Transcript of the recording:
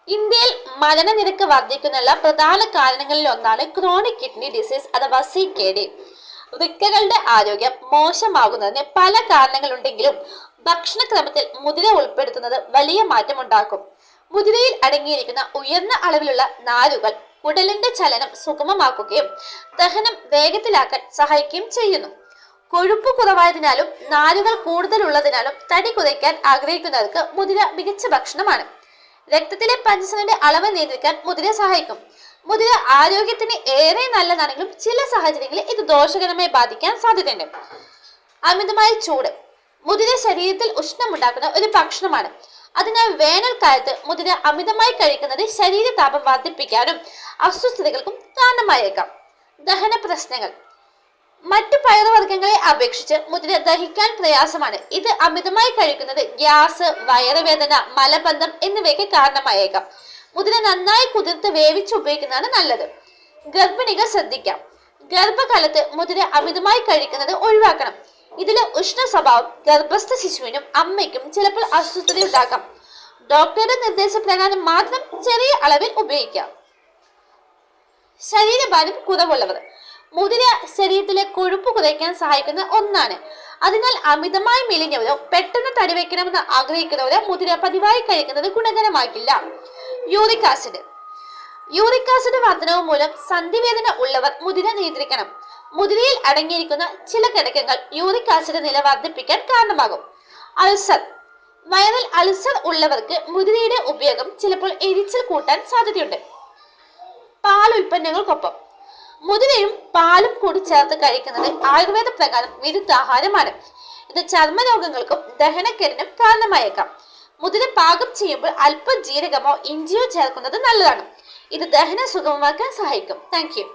ഇന്ത്യയിൽ മരണനിരക്ക് വർദ്ധിക്കുന്നതിനുള്ള പ്രധാന കാരണങ്ങളിൽ ഒന്നാണ് ക്രോണിക് കിഡ്നി ഡിസീസ് അഥവാ CKD. വൃക്കകളുടെ ആരോഗ്യം മോശമാകുന്നതിന് പല കാരണങ്ങളുണ്ടെങ്കിലും ഭക്ഷണക്രമത്തിൽ മുതിര ഉൾപ്പെടുത്തുന്നത് വലിയ മാറ്റമുണ്ടാക്കും. മുതിരയിൽ അടങ്ങിയിരിക്കുന്ന ഉയർന്ന അളവിലുള്ള നാരുകൾ കുടലിന്റെ ചലനം സുഗമമാക്കുകയും ദഹനം വേഗത്തിലാക്കാൻ സഹായിക്കുകയും ചെയ്യുന്നു. കൊഴുപ്പ് കുറവായതിനാലും നാരുകൾ കൂടുതലുള്ളതിനാലും തടി കുറയ്ക്കാൻ ആഗ്രഹിക്കുന്നവർക്ക് മുതിര മികച്ച ഭക്ഷണമാണ്. രക്തത്തിലെ പഞ്ചസാരയുടെ അളവ് നിയന്ത്രിക്കാൻ മുതിര സഹായിക്കും. മുതിര ആരോഗ്യത്തിന് ഏറെ നല്ലതാണെങ്കിലും ചില സാഹചര്യങ്ങളിൽ ഇത് ദോഷകരമായി ബാധിക്കാൻ സാധ്യതയുണ്ട്. അമിതമായ ചൂട് മുതിര ശരീരത്തിൽ ഉഷ്ണമുണ്ടാക്കുന്ന ഒരു ഭക്ഷണമാണ്. അതിനാൽ വേനൽക്കാലത്ത് മുതിര അമിതമായി കഴിക്കുന്നത് ശരീരതാപം വർദ്ധിപ്പിക്കാനും അസ്വസ്ഥതകൾക്കും കാരണമായേക്കാം. ദഹന പ്രശ്നങ്ങൾ മറ്റു പയറുവർഗ്ഗങ്ങളെ അപേക്ഷിച്ച് മുതിര ദഹിക്കാൻ പ്രയാസമാണ്. ഇത് അമിതമായി കഴിക്കുന്നത് ഗ്യാസ്, വയറുവേദന, മലബന്ധം എന്നിവയ്ക്ക് കാരണമായേക്കാം. മുതിര നന്നായി കുതിർത്ത് വേവിച്ച് ഉപയോഗിക്കുന്നതാണ് നല്ലത്. ഗർഭിണികൾ ശ്രദ്ധിക്കാം. ഗർഭകാലത്ത് മുതിര അമിതമായി കഴിക്കുന്നത് ഒഴിവാക്കണം. ഇതിലെ ഉഷ്ണ സ്വഭാവം ഗർഭസ്ഥ ശിശുവിനും അമ്മയ്ക്കും ചിലപ്പോൾ അസ്വസ്ഥതയുണ്ടാക്കാം. ഡോക്ടറുടെ നിർദ്ദേശപ്രകാരം മാത്രം ചെറിയ അളവിൽ ഉപയോഗിക്കാം. ശരീരഭാരം കുറവുള്ളവർ മുതിര ശരീരത്തിലെ കൊഴുപ്പ് കുറയ്ക്കാൻ സഹായിക്കുന്ന ഒന്നാണ്. അതിനാൽ അമിതമായി മെലിഞ്ഞവരോ പെട്ടെന്ന് തടി വയ്ക്കണമെന്ന് ആഗ്രഹിക്കുന്നവരോ മുതിര പതിവായി കഴിക്കുന്നത് ഗുണകരമാക്കില്ല. യൂറിക് ആസിഡ് വർധനവ് മൂലം സന്ധിവേദന ഉള്ളവർ മുതിര നിയന്ത്രിക്കണം. മുതിരയിൽ അടങ്ങിയിരിക്കുന്ന ചില ഘടകങ്ങൾ യൂറിക് ആസിഡ് നില വർദ്ധിപ്പിക്കാൻ കാരണമാകും. വയറിൽ അൾസർ ഉള്ളവർക്ക് മുതിരയുടെ ഉപയോഗം ചിലപ്പോൾ എരിച്ചിൽ കൂട്ടാൻ സാധ്യതയുണ്ട്. പാൽ ഉൽപ്പന്നങ്ങൾക്കൊപ്പം മുതിരയും പാലും കൂടി ചേർത്ത് കഴിക്കുന്നത് ആയുർവേദ പ്രകാരം വിരുദ്ധാഹാരമാണ്. ഇത് ചർമ്മരോഗങ്ങൾക്കും ദഹനക്കേടിനും കാരണമായേക്കാം. മുതിര പാകം ചെയ്യുമ്പോൾ അല്പം ജീരകമോ ഇഞ്ചിയോ ചേർക്കുന്നത് നല്ലതാണ്. ഇത് ദഹനം സുഗമമാക്കാൻ സഹായിക്കും. Thank you.